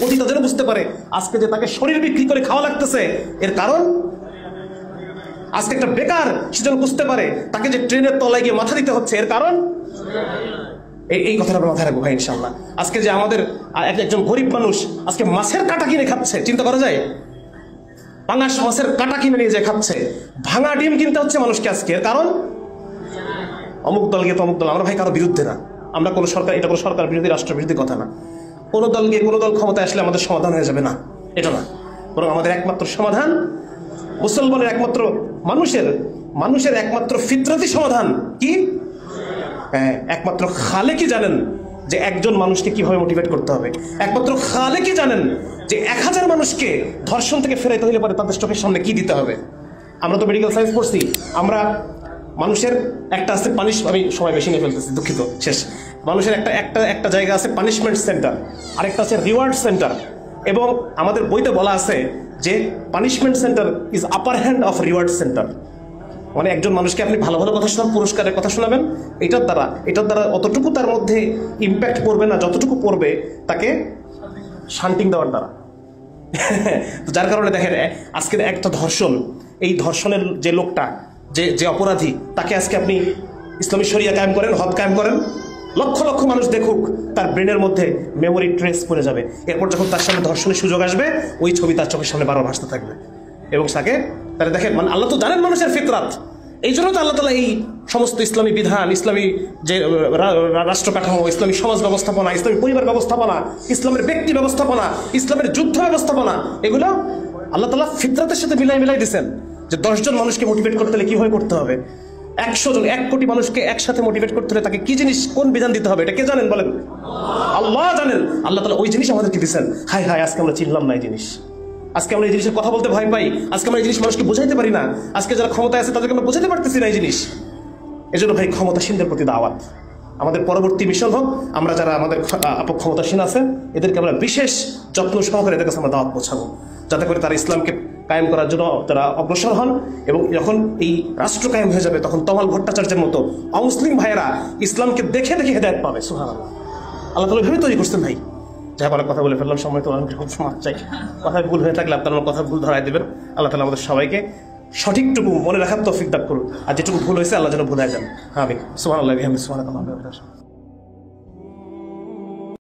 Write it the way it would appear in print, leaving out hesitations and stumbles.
পতিতা যেন বুঝতে পারে আজকে যে তাকে শরীর বিক্রি করে খাওয়া লাগতেছে এর কারণ, আজকে একটা বেকার সে যেন বুঝতে পারে তাকে যে ট্রেনের তলায় গিয়ে মাথা দিতে হচ্ছে এর কারণ। এই কথাটা আমরা মাথায় রাখবো ভাই ইনশাল্লাহ। আজকে যে আমাদের একজন গরিব মানুষ আজকে মাছের কাঁটা কিনে খাচ্ছে, চিন্তা করা যায়? পাঙাশ মাছের কাঁটা কিনে নিয়ে যে খাচ্ছে, ভাঙা ডিম কিনতে হচ্ছে মানুষকে আজকে, এর কারণ অমুক দল গিয়ে তমুক দল। আমরা ভাই কারো বিরুদ্ধে না, আমরা কোনো সরকার, এটা কোনো সরকার বিরোধী রাষ্ট্র বিরোধী কথা না। কোনো দল গিয়ে কোনো দল ক্ষমতায় আসলে আমাদের সমাধান হয়ে যাবে না, এটা না। বরং আমাদের একমাত্র সমাধান মুসলমানের, একমাত্র মানুষের একমাত্র ফিতরতি সমাধান কি? একমাত্র খালেকই জানেন যে একজন মানুষকে কিভাবে মোটিভেট করতে হবে। একমাত্র খালেকই জানেন যে 1000 মানুষকে ধর্ষণ থেকে ফেরাইতে হলে পরে তাদের চোখের সামনে কি দিতে হবে। আমরা তো মেডিকেল সায়েন্স পড়ছি, আমরা মানুষের একটা আছে আমি সময় বেশি নিয়ে ফেলতেছি, দুঃখিত, শেষ। মানুষের একটা জায়গা আছে পানিশমেন্ট সেন্টার, আরেকটা আছে রিওয়ার্ড সেন্টার। এবং আমাদের বইতে বলা আছে যে punishment centre is upper hand of reward centre. মানে একজন মানুষকে আপনি ভালো ভালো কথা শোনান, পুরস্কারের কথা শোনাবেন, এটার দ্বারা অতটুকু তার মধ্যে ইম্প্যাক্ট পড়বে না যতটুকু পড়বে তাকে শান্তিং দেওয়ার দ্বারা। তো যার কারণে দেখেন আজকে একটা ধর্ষণ, এই ধর্ষণের যে লোকটা, যে অপরাধী, তাকে আজকে আপনি ইসলামী শরিয়া কায়েম করেন, হদ কায়েম করেন, লক্ষ লক্ষ মানুষ দেখুক, তার ব্রেনের মধ্যে মেমোরি ট্রেস পড়ে যাবে। এরপর যখন তার সামনে ধর্ষণের সুযোগ আসবে ওই ছবি তার চোখের সামনে বারবার ভাসতে থাকবে। এবং তারা দেখেন, মানে আল্লাহ তো জানেন মানুষের ফিতরাত, এই জন্য তো আল্লাহ তাআলা এই সমস্ত ইসলামী বিধান, ইসলামী যে রাষ্ট্র কাঠামো, ইসলামী সমাজ ব্যবস্থাপনা, ইসলামী পরিবার ব্যবস্থাপনা, ইসলামের ব্যক্তি ব্যবস্থাপনা, ইসলামের যুদ্ধ ব্যবস্থাপনা, এগুলো আল্লাহ তাআলা ফিতরাতের সাথে মিলাই দিয়েছেন যে 10 জন মানুষকে মোটিভেট করতে হলে কিভাবে করতে হবে, 100 জন 1 কোটি মানুষকে একসাথে মোটিভেট করতে হলে তাকে কি জিনিস, কোন বিধান দিতে হবে, এটা কে জানেন বলেন? আল্লাহ জানেন। আল্লাহ তাআলা ওই জিনিস আমাদেরকে দিয়েছেন। হায় হায়, আজকে আমরা চিনলাম না এই জিনিস, আজকে আমরা এই জিনিসের কথা বলতে ভয় পাই, আজকে আমরা এই জিনিস মানুষকে বোঝাইতে পারি না, আজকে যারা ক্ষমতায় আছে তাদেরকে আমরা বোঝাতে পারতেছি না এই জিনিস। এজন্য ভাই ক্ষমতাসীনদের প্রতি দাওয়াত, আমাদের পরবর্তী মিশন হোক, আমরা যারা আমাদের ক্ষমতাসীন আছে এদেরকে আমরা বিশেষ যত্ন সহকারে এদের কাছে আমরা দাওয়াত পৌঁছাবো, যাতে করে তারা ইসলামকে কায়েম করার জন্য তারা অগ্রসর হন। এবং যখন এই রাষ্ট্র কায়েম হয়ে যাবে তখন তমাল ভট্টাচার্যের মতো অমুসলিম ভাইয়েরা ইসলামকে দেখে দেখে হেদায়েত পাবে। সুবহানাল্লাহ, আল্লাহ তাআলা ভেবে তৈরি করছেন ভাই। যাই বলে কথা বলে ফেললাম, সময় তো সমাজ চাই, কথায় ভুল হয়ে থাকলে আপনার কথা ভুল ধরাই দেবেন। আল্লাহ তাআলা আমাদের সবাইকে সঠিকটুকু মনে রাখার তৌফিক দান করুন, আর যেটুকু ভুল হয়েছে আল্লাহ যেন ভুলে যান। আমিন। সুবহানাল্লাহি ওয়া বিহামদিহি, সুবহানাল্লাহি ওয়া বিহামদিহি।